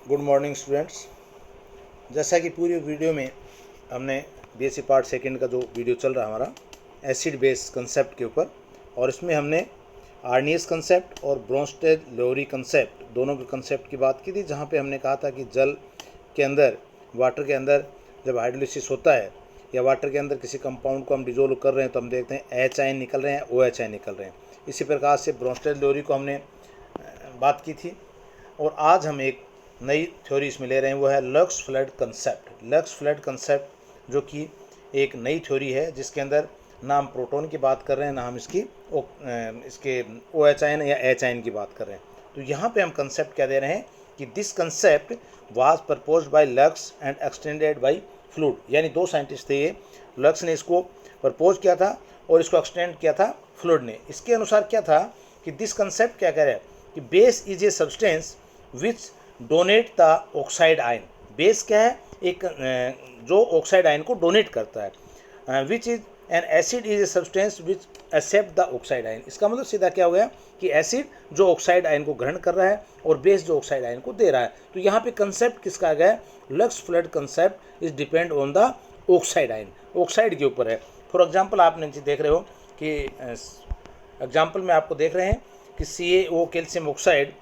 Good morning students. जैसा कि पूरी वीडियो में हमने बीएससी पार्ट सेकंड का जो वीडियो चल रहा है हमारा एसिड बेस कंसेप्ट के ऊपर, और इसमें हमने आर्नियस कंसेप्ट और ब्रोंस्टेड-लोरी कंसेप्ट दोनों के कंसेप्ट की बात की थी, जहाँ पे हमने कहा था कि जल के अंदर, वाटर के अंदर जब हाइड्रोलिसिस होता है या वाटर के अंदर किसी कंपाउंड को हम डिजोल्व कर रहे हैं तो हम देखते हैं एच आयन निकल रहे हैं, ओ एच आयन निकल रहे हैं। इसी प्रकार से ब्रोंस्टेड-लोरी को हमने बात की थी। और आज हम एक नई थ्योरी इसमें ले रहे हैं, वो है lux flood concept. Lux flood concept जो कि एक नई थ्योरी है, जिसके अंदर ना हम प्रोटॉन की बात कर रहे हैं, ना हम इसके ओ एच आयन या एच आयन की बात कर रहे हैं। तो यहाँ पे हम कंसेप्ट क्या दे रहे हैं कि this concept was proposed by lux and extended by fluid. यानी दो साइंटिस्ट थे ये, लक्स ने इसको प्रपोज किया था और इसको एक्सटेंड किया था फ्लूड ने। इसके अनुसार क्या था कि दिस कंसेप्ट क्या कह रहा है कि base is a substance which donate the oxide ion. Base क्या है? एक जो ऑक्साइड आयन को डोनेट करता है। Which is an acid is a substance which accept the oxide ion. इसका मतलब सीधा क्या हो गया कि एसिड जो ऑक्साइड आयन को ग्रहण कर रहा है और बेस जो ऑक्साइड आयन को दे रहा है। तो यहाँ पे कंसेप्ट किसका आ गया? Lux flood concept is depend on the oxide ion, oxide के ऊपर है। फॉर एग्जाम्पल आप देख रहे हो कि एग्जाम्पल में आपको देख रहे हैं कि CaO calcium oxide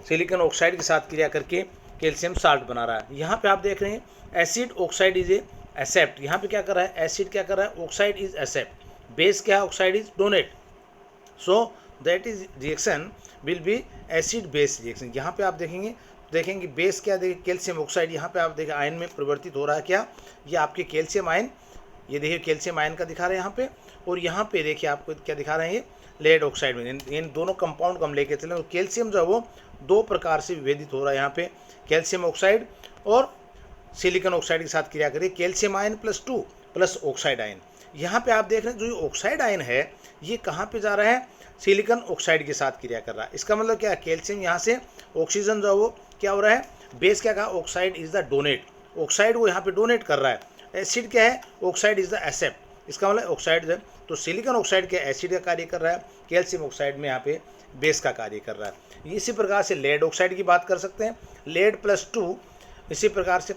silicon oxide के साथ क्रिया करके कैल्शियम साल्ट बना रहा है। यहाँ पे आप देख रहे हैं acid oxide is a accept. यहाँ पे क्या कर रहा है? एसिड क्या कर रहा है? Oxide is accept. बेस क्या है? Oxide is donate. So that is reaction will be acid base reaction. यहाँ पे आप देखेंगे बेस क्या, देखिए कैल्शियम ऑक्साइड। यहाँ पे आप देखिए आयन में परिवर्तित हो रहा है क्या? ये आपके कैल्शियम आयन, ये देखिए कैल्शियम आयन का दिखा रहे हैं यहाँ पे, और यहाँ पे देखिए आपको क्या दिखा रहे हैं, ये लेड ऑक्साइड में। इन दोनों कंपाउंड को हम लेके चलें तो कैल्शियम जो है वो दो प्रकार से विभेदित हो रहा है। यहाँ पे कैल्शियम ऑक्साइड और सिलिकॉन ऑक्साइड के साथ क्रिया करिए, calcium ion +2 plus oxide ion. यहाँ पे आप देख रहे हैं जो ये ऑक्साइड आयन है ये कहाँ पे जा रहा है? सिलिकॉन ऑक्साइड के साथ क्रिया कर रहा है। इसका मतलब क्या है? कैल्शियम यहाँ से ऑक्सीजन जो है वो क्या हो रहा है? बेस क्या कहा? Oxide is the donate. Oxide वो यहाँ पे डोनेट कर रहा है। एसिड क्या है? Oxide is the accept. इसका मतलब ऑक्साइड है, तो सिलिकॉन ऑक्साइड क्या एसिड का कार्य कर रहा है, कैल्शियम ऑक्साइड में यहाँ पे बेस का कार्य कर रहा है। इसी प्रकार से लेड ऑक्साइड की बात कर सकते हैं, लेड +2। इसी प्रकार से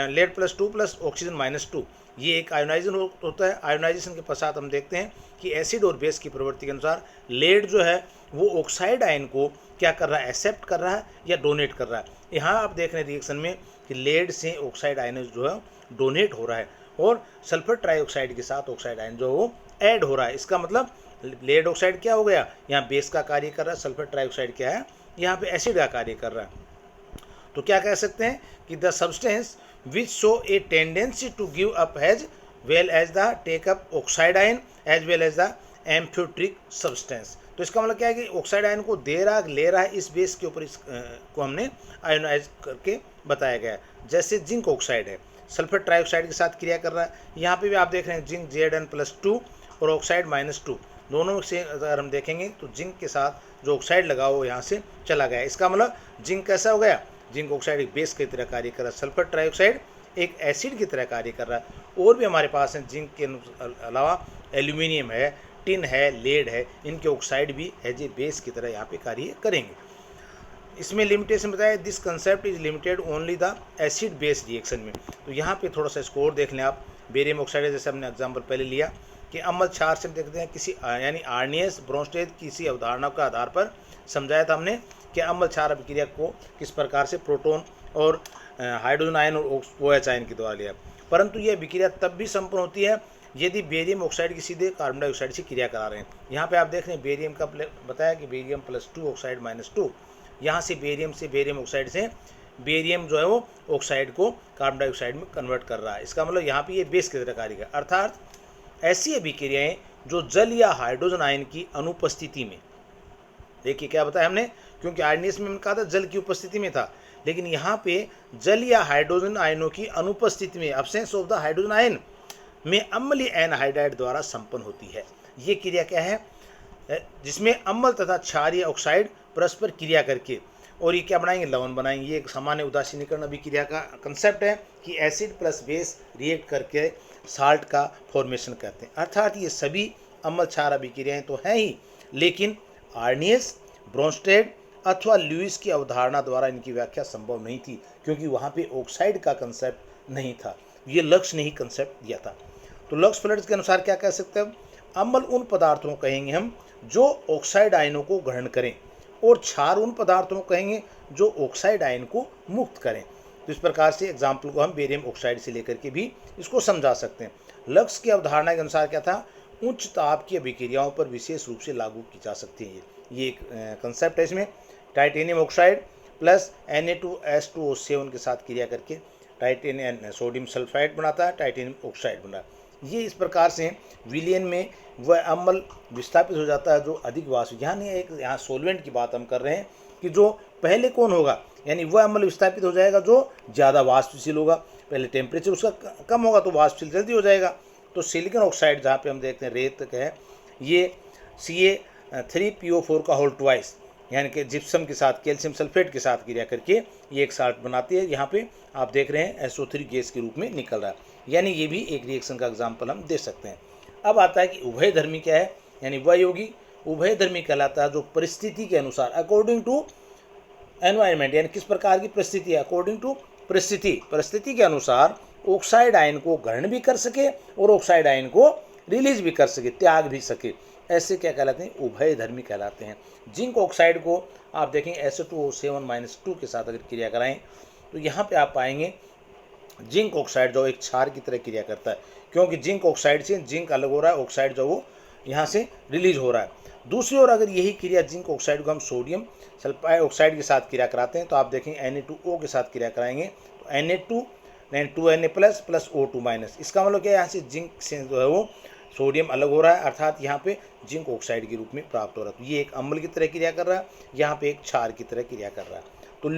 लेड +2 प्लस ऑक्सीजन -2, ये एक आयोनाइजेशन होता है। आयोनाइजेशन के पश्चात हम देखते हैं कि एसिड और बेस की प्रवृत्ति के अनुसार लेड जो है वो ऑक्साइड आयन को क्या कर रहा है? एक्सेप्ट कर रहा है या डोनेट कर रहा है। यहाँ आप देख रहे हैं रिएक्शन में कि लेड से ऑक्साइड आयन जो है डोनेट हो रहा है और सल्फर ट्राइऑक्साइड के साथ ऑक्साइड आयन जो वो ऐड हो रहा है। इसका मतलब लेड ऑक्साइड क्या हो गया? यहाँ बेस का कार्य कर रहा है। सल्फर ट्राइऑक्साइड क्या है? यहाँ पे एसिड का कार्य कर रहा है। तो क्या कह सकते हैं कि the substance which show a tendency to give up as well as the take up oxide ion as well as the amphoteric substance. तो इसका मतलब क्या है कि ऑक्साइड आयन को दे रहा ले रहा है इस बेस के ऊपर, को हमने आयोनाइज करके बताया गया है। जैसे जिंक ऑक्साइड है, सल्फर ट्राइऑक्साइड के साथ क्रिया कर रहा है। यहाँ पे भी आप देख रहे हैं जिंक Zn+2 और ऑक्साइड -2, दोनों से अगर हम देखेंगे तो जिंक के साथ जो ऑक्साइड लगा वो यहाँ से चला गया। इसका मतलब जिंक कैसा हो गया? जिंक ऑक्साइड एक बेस की तरह कार्य कर रहा है, सल्फर ट्राइऑक्साइड एक एसिड की तरह कार्य कर रहा है। और भी हमारे पास है जिंक के अलावा एल्यूमिनियम है, टिन है, लेड है, इनके ऑक्साइड भी एज ए बेस की तरह यहाँ पे कार्य करेंगे। इसमें लिमिटेशन बताया, this concept is limited only the acid base reaction में। तो यहाँ पे थोड़ा सा स्कोर देख लें आप। बेरियम ऑक्साइड जैसे हमने एग्जांपल पहले लिया कि अम्ल क्षार से हम देखते हैं किसी यानी आर्नियस ब्रोंस्टेड किसी अवधारणा का आधार पर समझाया था हमने कि अम्ल क्षार अभिक्रिया को किस प्रकार से प्रोटॉन और हाइड्रोजन आयन और OH आयन के द्वारा लिया। परंतु यह अभिक्रिया तब भी संपन्न होती है यदि बेरियम ऑक्साइड की सीधे कार्बन डाइऑक्साइड से क्रिया करा रहे हैं। यहाँ पे आप देख रहे हैं बेरियम का बताया कि बेरियम +2 ऑक्साइड -2, यहाँ से बेरियम ऑक्साइड से बेरियम जो है वो ऑक्साइड को कार्बन डाइऑक्साइड में कन्वर्ट कर रहा है। इसका मतलब यहाँ पे ये बेस की तरह कार्य कर, अर्थात ऐसी अभिक्रियाएं जो जल या हाइड्रोजन आयन की अनुपस्थिति में, देखिए क्या बताया हमने, क्योंकि आर्नियस में हमने कहा था जल की उपस्थिति में था, लेकिन यहाँ पे जल या हाइड्रोजन आयनों की अनुपस्थिति में, absence of the hydrogen ion में अम्लीय एनहाइड्राइड द्वारा संपन्न होती है। ये क्रिया क्या है? जिसमें अम्ल तथा क्षारीय ऑक्साइड परस्पर क्रिया करके और ये क्या बनाएंगे? लवण बनाएंगे। ये एक सामान्य उदासीनीकरण अभिक्रिया का कंसेप्ट है कि एसिड प्लस बेस रिएक्ट करके साल्ट का फॉर्मेशन करते हैं। अर्थात ये सभी अम्ल क्षार अभिक्रियाएं तो हैं ही, लेकिन आर्नियस, ब्रोंस्टेड अथवा ल्यूइस की अवधारणा द्वारा इनकी व्याख्या संभव नहीं थी, क्योंकि वहाँ पे ऑक्साइड का कंसेप्ट नहीं था। ये लक्ष्य ने ही कंसेप्ट दिया था। तो लक्स फ्लड्स के अनुसार क्या कह सकते हैं, अम्ल उन पदार्थों को कहेंगे हम जो ऑक्साइड आयनों को ग्रहण करें, और क्षार उन पदार्थों को कहेंगे जो ऑक्साइड आयन को मुक्त करें। तो इस प्रकार से एग्जाम्पल को हम बेरियम ऑक्साइड से लेकर के भी इसको समझा सकते हैं। लक्स की अवधारणा के अनुसार क्या था, उच्च ताप की अभिक्रियाओं पर विशेष रूप से लागू की जा सकती है। ये एक कंसेप्ट है। इसमें टाइटेनियम ऑक्साइड प्लस Na2S2O7 के साथ क्रिया करके टाइटेनियम सोडियम सल्फाइड बनाता है, टाइटेनियम ऑक्साइड बना। ये इस प्रकार से विलयन में वह अम्ल विस्थापित हो जाता है जो अधिक वाष्प, यहाँ सोलवेंट की बात हम कर रहे हैं कि जो पहले कौन होगा, यानी वह अम्ल विस्थापित हो जाएगा जो ज़्यादा वाष्पशील होगा। पहले टेम्परेचर उसका कम होगा तो वाष्पशील जल्दी हो जाएगा। तो सिलिकॉन ऑक्साइड जहाँ पे हम देखते हैं रेत का है, ये Ca3PO4 का होल ट्वाइस, यानी कि जिप्सम के साथ कैल्शियम सल्फेट के साथ क्रिया करके ये एक साल्ट बनाती है। यहाँ पे आप देख रहे हैं SO3 गैस के रूप में निकल रहा है, यानी ये भी एक रिएक्शन का एग्जाम्पल हम दे सकते हैं। अब आता है कि उभयधर्मी क्या है, यानी वह योगी उभयधर्मी कहलाता है जो परिस्थिति के अनुसार अकॉर्डिंग टू एनवायरनमेंट, यानी किस प्रकार की परिस्थिति है, अकॉर्डिंग टू परिस्थिति के अनुसार ऑक्साइड आयन को ग्रहण भी कर सके और ऑक्साइड आयन को रिलीज भी कर सके, त्याग भी सके। ऐसे क्या कहलाते हैं, उभयधर्मी कहलाते हैं। जिंक ऑक्साइड को आप देखें SO2O7-2 के साथ अगर क्रिया कराएं तो यहाँ पे आप पाएंगे जिंक ऑक्साइड जो एक क्षार की तरह क्रिया करता है, क्योंकि जिंक ऑक्साइड से जिंक अलग हो रहा है, ऑक्साइड जो वो यहाँ से रिलीज हो रहा है। दूसरी ओर अगर यही क्रिया जिंक ऑक्साइड को हम सोडियम सल्फाइड ऑक्साइड के साथ क्रिया कराते हैं तो आप देखें Na2O के साथ क्रिया कराएंगे तो Na2 2Na++O2-, इसका मतलब क्या है, यहाँ से जिंक से जो है वो सोडियम अलग हो रहा है, अर्थात यहाँ पे जिंक ऑक्साइड के रूप में प्राप्त हो रहा है। तो ये एक अम्ल की तरह क्रिया कर रहा है, यहाँ पे एक क्षार की तरह क्रिया कर रहा है। तो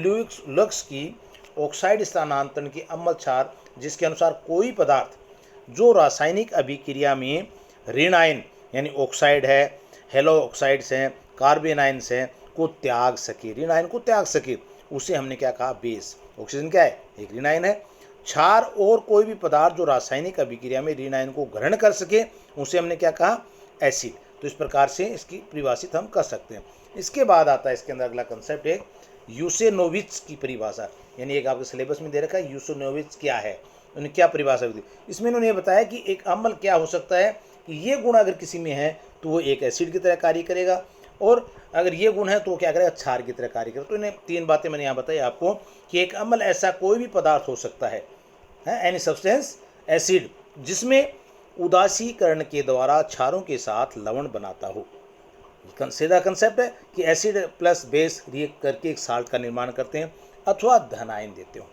लक्स की ऑक्साइड स्थानांतरण की अम्ल क्षार, जिसके अनुसार कोई पदार्थ जो रासायनिक अभिक्रिया में ऋण आयन यानी ऑक्साइड है, हेलो ऑक्साइड्स हैं, कार्बन आयन्स हैं को त्याग सके, ऋण आयन को त्याग सके, उसे हमने क्या कहा, बेस। ऑक्सीजन क्या है, एक ऋण आयन है। क्षार और कोई भी पदार्थ जो रासायनिक अभिक्रिया में ऋण आयन को ग्रहण कर सके उसे हमने क्या कहा, एसिड। तो इस प्रकार से इसकी परिभाषित हम कर सकते हैं। इसके बाद आता है इसके अंदर अगला कंसेप्ट है यूसेनोविच की परिभाषा, यानी एक आपके सिलेबस में दे रखा है यूसेनोविच क्या है, उन्होंने क्या परिभाषा दी। इसमें उन्होंने बताया कि एक अम्ल क्या हो सकता है कि ये गुण अगर किसी में है तो वो एक एसिड की तरह कार्य करेगा, और अगर ये गुण है तो क्या करेगा, क्षार की तरह कार्य करेगा। तो इन्हें तीन बातें मैंने यहाँ बताई आपको कि एक अम्ल ऐसा कोई भी पदार्थ हो सकता है, एनी सब्सटेंस एसिड, जिसमें उदासीकरण के द्वारा क्षारों के साथ लवण बनाता हो। सीधा कंसेप्ट है कि एसिड प्लस बेस रिएक्ट करके एक साल्ट का निर्माण करते हैं अथवा धन आयन देते हो।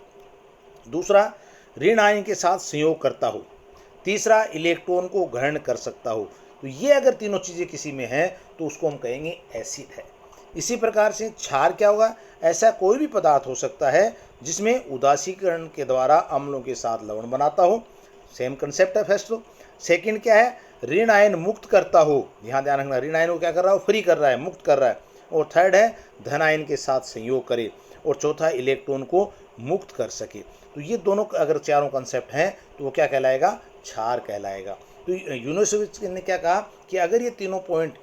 दूसरा, ऋण आयन के साथ संयोग करता हो। तीसरा, इलेक्ट्रॉन को ग्रहण कर सकता हो। तो ये अगर तीनों चीज़ें किसी में हैं तो उसको हम कहेंगे एसिड है। इसी प्रकार से क्षार क्या होगा, ऐसा कोई भी पदार्थ हो सकता है जिसमें उदासीकरण के द्वारा अम्लों के साथ लवण बनाता हो। सेम कंसेप्ट है फर्स्ट। सेकंड क्या है, ऋण आयन मुक्त करता हो, यहाँ ध्यान रखना, ऋण आयन को क्या कर रहा हो, फ्री कर रहा है, मुक्त कर रहा है। और थर्ड है धन आयन के साथ संयोग करे। और चौथा, इलेक्ट्रॉन को मुक्त कर सके। तो ये दोनों अगर चारों कंसेप्ट हैं तो वो क्या कहलाएगा, क्षार कहलाएगा। तो यूसेनोविच ने क्या कहा कि अगर ये तीनों पॉइंट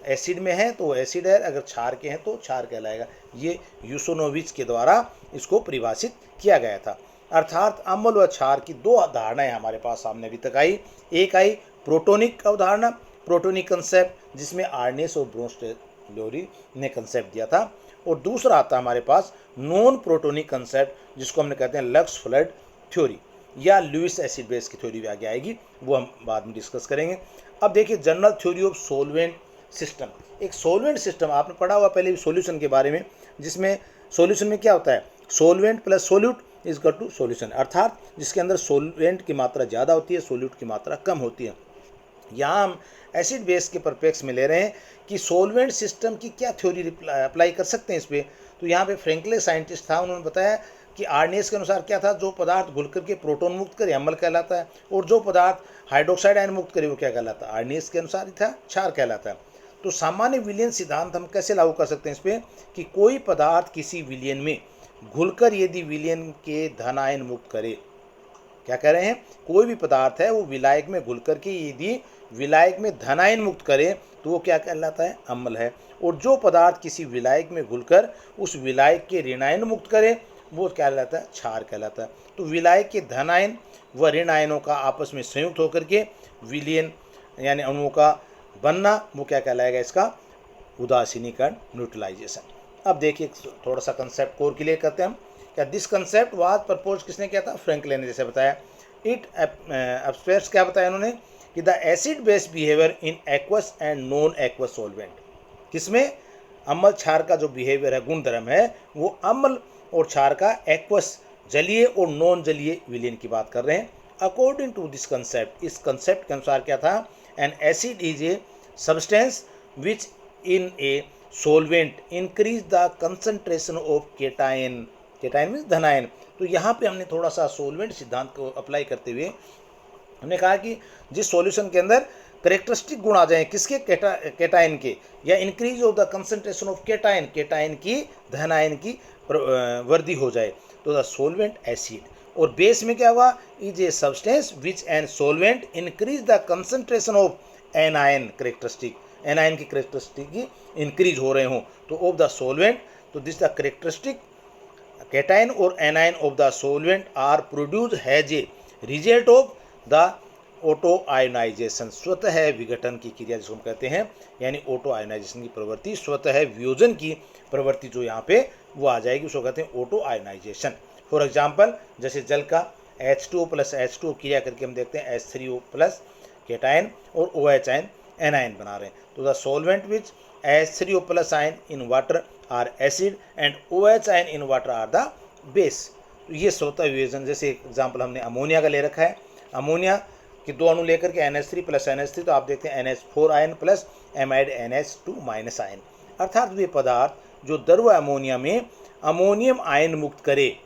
एसिड में है तो एसिड है, अगर क्षार के हैं तो क्षार कहलाएगा। ये यूसेनोविच के द्वारा इसको परिभाषित किया गया था। अर्थात अम्ल व क्षार की दो अवधारणाएं हमारे पास सामने अभी तक आई। एक आई प्रोटोनिक अवधारणा, प्रोटोनिक कंसेप्ट, जिसमें आर्नेस और ब्रोंस्टेलोरी ने कंसेप्ट दिया था। और दूसरा आता हमारे पास नॉन प्रोटोनिक कंसेप्ट, जिसको हमने कहते हैं लक्स फ्लड थ्योरी या लुईस एसिड बेस की थ्योरी भी आगे आएगी, वो हम बाद में डिस्कस करेंगे। अब देखिए general theory of solvent system. एक सोलवेंट सिस्टम आपने पढ़ा हुआ पहले भी सॉल्यूशन के बारे में, जिसमें सॉल्यूशन में क्या होता है, solvent plus solute is equal to solution, अर्थात जिसके अंदर सोलवेंट की मात्रा ज़्यादा होती है, सोल्यूट की मात्रा कम होती है। यहाँ हम एसिड बेस के परपेक्स में ले रहे हैं कि सोलवेंट सिस्टम की क्या थ्योरी अप्लाई कर सकते हैं इस पर। तो यहाँ पे फ्रैंकलिन साइंटिस्ट था, उन्होंने बताया कि आर्नेस के अनुसार क्या था, जो पदार्थ घुल करके प्रोटॉन मुक्त करे अम्ल कहलाता है, और जो पदार्थ हाइड्रोक्साइड आयन मुक्त करे वो क्या कहलाता है, आर्नेस के अनुसार ही था, क्षार कहलाता है। तो सामान्य विलयन सिद्धांत हम कैसे लागू कर सकते हैं इस पर कि कोई पदार्थ किसी विलयन में घुलकर यदि विलयन के धन आयन मुक्त करे, क्या कह रहे हैं, कोई भी पदार्थ है वो विलायक में घुल करके यदि विलायक में धन आयन मुक्त करे तो वो क्या कहलाता है, अम्ल है। और जो पदार्थ किसी विलायक में घुलकर उस विलायक के ऋणायन मुक्त करे वो क्या कहलाता है, क्षार कहलाता है। तो विलायक के धन आयन व ऋण आयनों का आपस में संयुक्त होकर के विलयन यानी अणुओं का बनना वो क्या कहलाएगा, इसका उदासीनीकरण, न्यूट्रलाइजेशन। अब देखिए थोड़ा सा कंसेप्ट कोर क्लियर करते हैं हम। क्या दिस कंसेप्ट वाज प्रपोज किसने किया था, फ्रैंकलिन ने जैसे बताया। इट एब्स्ट्रैक्ट्स क्या बताया इन्होंने कि the acid base behaviour in aqueous and non aqueous solvent, किसमें अम्ल क्षार का जो बिहेवियर है, गुणधर्म है, वो अम्ल और क्षार का एक्वस जलीय और नॉन जलीय विलयन की बात कर रहे हैं। अकॉर्डिंग टू दिस कंसेप्ट, इस कंसेप्ट के अनुसार क्या था, an acid is a substance which in a solvent increase the concentration of cation, cation means धनायन। तो यहाँ पे हमने थोड़ा सा सोलवेंट सिद्धांत को अप्लाई करते हुए हमने कहा कि जिस सॉल्यूशन के अंदर करेक्टरिस्टिक गुण आ जाए किसके, केटायन के, या increase of the concentration of cation, cation की धनायन की वृद्धि हो जाए, तो द सोलवेंट एसिड। और बेस में क्या हुआ, is a substance which an solvent increase the concentration of anion characteristic, anion की करेक्टरिस्टिक की इंक्रीज हो रहे हों तो ऑफ द सोलवेंट, तो दिस द करेक्टरिस्टिक केटायन और anion of the solvent are produce has a result of the auto ionization, स्वतः विघटन की क्रिया जिसको हम कहते हैं, यानी ऑटो आयोनाइजेशन की प्रवृत्ति, स्वतः वियोजन की प्रवृत्ति जो यहाँ पे वो आ जाएगी, उसको कहते हैं ऑटो आयोनाइजेशन। फॉर एग्जाम्पल जैसे जल का H2O प्लस H2O क्रिया करके हम देखते हैं H3O प्लस केटायन और OH आयन एनायन बना रहे हैं। तो the solvent which H3O plus ion in water are acid and OH ion in water are the base. तो ये स्वतः वियोजन, जैसे एग्जाम्पल हमने अमोनिया का ले रखा है, अमोनिया के दो अणु लेकर के NH3 प्लस NH3, तो आप देखते हैं NH4 ion plus amide NH2 minus ion, अर्थात वे पदार्थ जो द्रव अमोनिया में अमोनियम आयन मुक्त करे,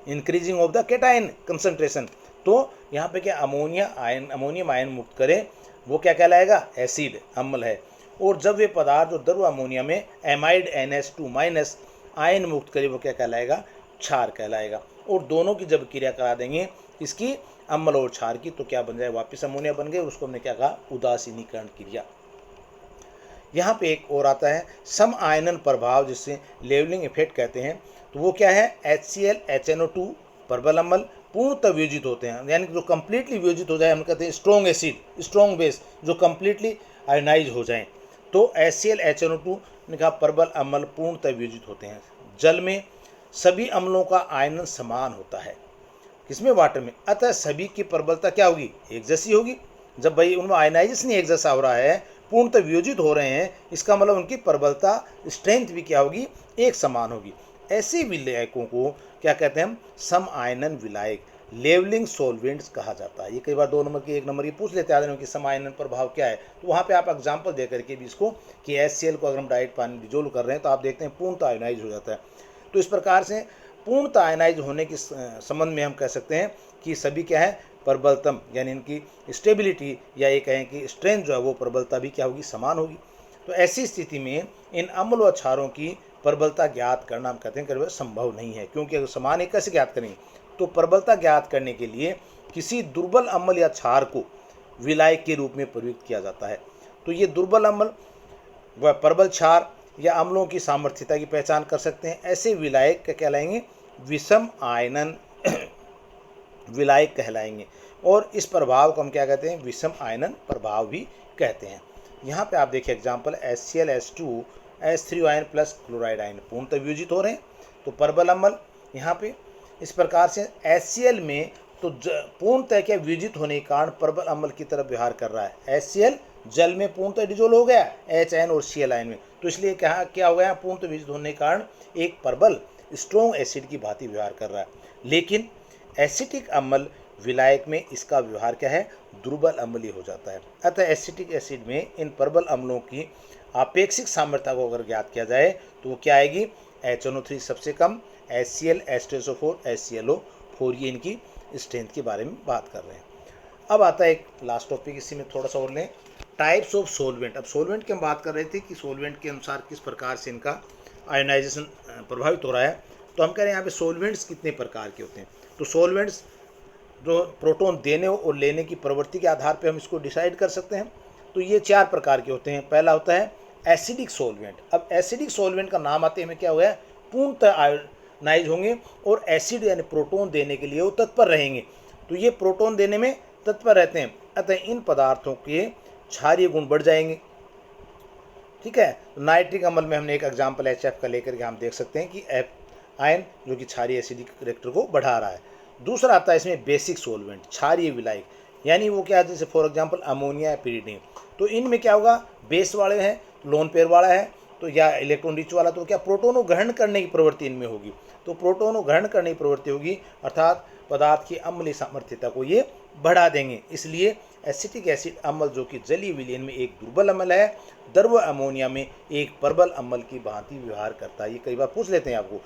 increasing of the cation concentration, तो यहाँ पे क्या अमोनियम आयन मुक्त करे वो क्या कहलाएगा, एसिड, अम्ल है। और जब वे पदार्थ जो द्रव अमोनिया में एमाइड NH2 माइनस आयन मुक्त करे वो क्या कहलाएगा, क्षार कहलाएगा। और दोनों की जब क्रिया करा देंगे इसकी अम्ल और क्षार की, तो क्या बन जाए, वापस अमोनिया बन गए, उसको हमने क्या कहा, उदासीनीकरण क्रिया। यहाँ पे एक और आता है सम आयनन प्रभाव, जिससे लेवलिंग इफेक्ट कहते हैं। तो वो क्या है, HCl HNO2 प्रबल अम्ल पूर्णतः वियोजित होते हैं, यानी जो कंप्लीटली वियोजित हो जाए, हम कहते हैं स्ट्रॉन्ग एसिड, स्ट्रॉन्ग बेस जो कंप्लीटली आयोनाइज हो जाएं, तो HCl HNO2 ने कहा प्रबल अम्ल पूर्णतः वियोजित होते हैं। जल में सभी अम्लों का आयनन समान होता है, किसमें, वाटर में, अतः सभी की प्रबलता क्या होगी, एक जैसी होगी। जब भाई उनमें आयनाइजेशन एक जैसा हो रहा है, पूर्णतः वियोजित हो रहे हैं, इसका मतलब उनकी प्रबलता, स्ट्रेंथ भी क्या होगी, एक समान होगी। ऐसे विलायकों को क्या कहते हैं हम, सम आयनन विलायक, लेवलिंग सॉल्वेंट्स कहा जाता है। ये कई बार 2 नंबर की 1 नंबर की पूछ लेते हैं कि सम आयनन प्रभाव क्या है, तो वहाँ पे आप एग्जांपल दे करके भी इसको कि HCl को अगर हम डायरेक्ट पानी डिजोल्व कर रहे हैं तो आप देखते हैं पूर्णतः आयनाइज हो जाता है। तो इस प्रकार से पूर्णतः आयनाइज होने के संबंध में हम कह सकते हैं कि सभी क्या है, प्रबलतम, यानी इनकी स्टेबिलिटी या ये कहें कि स्ट्रेंथ जो है वो प्रबलता भी क्या होगी, समान होगी। तो ऐसी स्थिति में इन अम्ल व क्षारों की प्रबलता ज्ञात करना हम कहते हैं कि संभव नहीं है, क्योंकि अगर समान एक कैसे ज्ञात करेंगे, तो प्रबलता ज्ञात करने के लिए किसी दुर्बल अम्ल या क्षार को विलायक के रूप में प्रयुक्त किया जाता है। तो ये दुर्बल अम्ल व प्रबल क्षार या अम्लों की सामर्थ्यता की पहचान कर सकते हैं। ऐसे विलायक क्या कहलाएंगे, विषम आयनन विलायक कहलाएंगे, और इस प्रभाव को हम क्या कहते हैं, विषम आयनन प्रभाव भी कहते हैं। यहाँ पे आप देखिए example HCl H2 H3 ion plus chloride ion पूर्णतः वियोजित हो रहे हैं, तो प्रबल अम्ल यहाँ पे इस प्रकार से HCl में तो पूर्णतः क्या वियोजित होने के कारण प्रबल अम्ल की तरफ व्यवहार कर रहा है। HCl जल में पूर्णतः डिजोल्व हो गया H आयन और Cl आयन में, तो इसलिए क्या हो गया, पूर्णतः वियोजित होने के कारण एक प्रबल स्ट्रॉन्ग एसिड की भांति व्यवहार कर रहा है। लेकिन एसिटिक अम्ल विलायक में इसका व्यवहार क्या है, दुर्बल अम्लीय हो जाता है। अतः एसिटिक एसिड में इन प्रबल अम्लों की आपेक्षिक सामर्थ्यता को अगर ज्ञात किया जाए तो वो क्या आएगी, HNO3 सबसे कम, HCl H2SO4 HClO4, ये इनकी स्ट्रेंथ के बारे में बात कर रहे हैं। अब आता है एक लास्ट टॉपिक, इसी में थोड़ा सा और लें, टाइप्स ऑफ सोलवेंट। अब सोलवेंट की हम बात कर रहे थे कि सोलवेंट के अनुसार किस प्रकार से इनका आयोनाइजेशन प्रभावित हो रहा है। तो हम कह रहे हैं यहाँ पे सोलवेंट्स कितने प्रकार के होते हैं। तो सोलवेंट्स जो प्रोटॉन देने और लेने की प्रवृत्ति के आधार पर हम इसको डिसाइड कर सकते हैं। तो ये 4 प्रकार के होते हैं। पहला होता है एसिडिक सॉल्वेंट। अब एसिडिक सॉल्वेंट का नाम आते हमें क्या हुआ है, पूर्णतः आयोनाइज होंगे और एसिड यानी प्रोटॉन देने के लिए वो तत्पर रहेंगे। तो ये प्रोटॉन देने में तत्पर रहते हैं, अतः इन पदार्थों के क्षारीय गुण बढ़ जाएंगे। ठीक है, तो नाइट्रिक अम्ल में हमने एक एग्जाम्पल HF का लेकर के हम देख सकते हैं कि आयन जो कि क्षारीय एसिडिक करेक्टर को बढ़ा रहा है। दूसरा आता है इसमें बेसिक सोलवेंट, क्षारीय विलायक, यानी वो क्या है, जैसे फॉर एग्जांपल अमोनिया या pyridine। तो इनमें क्या होगा, बेस वाले हैं, लोन पेयर वाला है तो या इलेक्ट्रॉन रिच वाला, तो क्या प्रोटोन को ग्रहण करने की प्रवृत्ति इनमें होगी। तो प्रोटोन को ग्रहण करने की प्रवृत्ति होगी, अर्थात पदार्थ की अम्लीय सामर्थ्यता को ये बढ़ा देंगे। इसलिए एसिटिक एसिड अम्ल जो कि जलीय विलयन में एक दुर्बल अम्ल है, द्रव अमोनिया में एक प्रबल अम्ल की भांति व्यवहार करता है। ये कई बार पूछ लेते हैं आपको।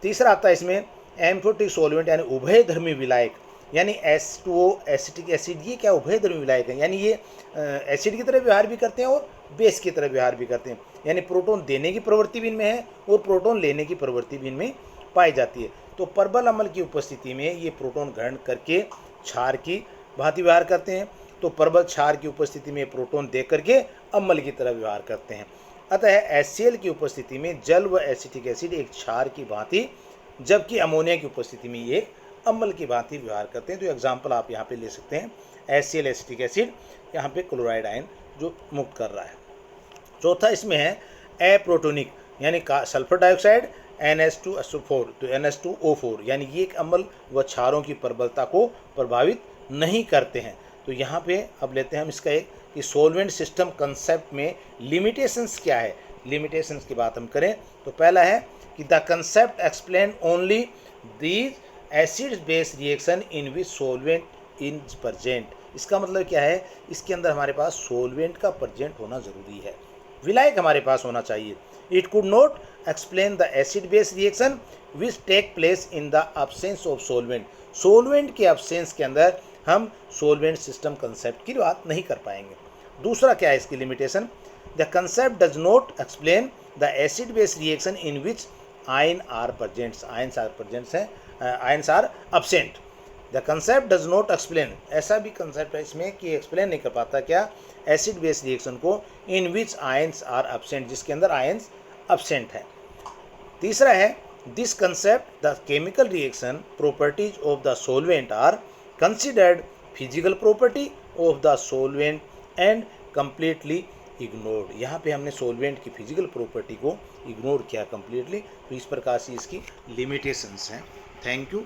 तीसरा आता है इसमें एम्फोटिक सॉल्वेंट, यानी उभयधर्मी विलायक, यानी H2O एसिटिक एसिड, ये क्या उभयधर्मी विलायक है, यानी ये एसिड की तरह व्यवहार भी करते हैं और बेस की तरह व्यवहार भी करते हैं। यानी प्रोटॉन देने की प्रवृत्ति भी इनमें है और प्रोटॉन लेने की प्रवृत्ति भी इनमें पाई जाती है। तो प्रबल अम्ल की उपस्थिति में ये प्रोटॉन ग्रहण करके क्षार की भांति व्यवहार करते हैं, तो प्रबल क्षार की उपस्थिति में प्रोटॉन दे करके अम्ल की तरह व्यवहार करते हैं। अतः HCl की उपस्थिति में जल व एसिटिक एसिड एक क्षार की भांति, जबकि अमोनिया की उपस्थिति में ये अम्ल की भांति व्यवहार करते हैं। तो एग्जाम्पल आप यहाँ पे ले सकते हैं, HCl एसिटिक एसिड, यहाँ पे क्लोराइड आयन जो मुक्त कर रहा है। चौथा इसमें है अप्रोटोनिक, यानी सल्फर डाइऑक्साइड NH2SO4, तो NH2O4, यानी ये एक अम्ल व क्षारों की प्रबलता को प्रभावित नहीं करते हैं। तो यहाँ पे अब लेते हैं हम इसका एक कि सोलवेंट सिस्टम कंसेप्ट में लिमिटेशंस क्या है। लिमिटेशंस की बात हम करें तो पहला है कि the concept explain only these acid base reaction in which solvent in present. इसका मतलब क्या है, इसके अंदर हमारे पास सोलवेंट का प्रजेंट होना जरूरी है, विलायक हमारे पास होना चाहिए। It could not explain the acid base reaction which take place in the absence of solvent. Solvent के अब्सेंस के अंदर हम सोलवेंट सिस्टम कंसेप्ट की बात नहीं कर पाएंगे। दूसरा क्या है इसकी limitation, the concept does not explain the acid base reaction in which ion are presents, ions are presents हैं, ions are absent. The concept does not explain, ऐसा भी कंसेप्ट है इसमें कि एक्सप्लेन नहीं कर पाता क्या, एसिड बेस रिएक्शन को, in which ions are absent, जिसके अंदर आयन्स अब्सेंट है। तीसरा है this concept the chemical reaction properties of the solvent are considered physical property of the solvent and completely ignored। यहाँ पे हमने solvent की फिजिकल प्रॉपर्टी को इग्नोर किया completely। तो इस प्रकार से इसकी limitations हैं। Thank you.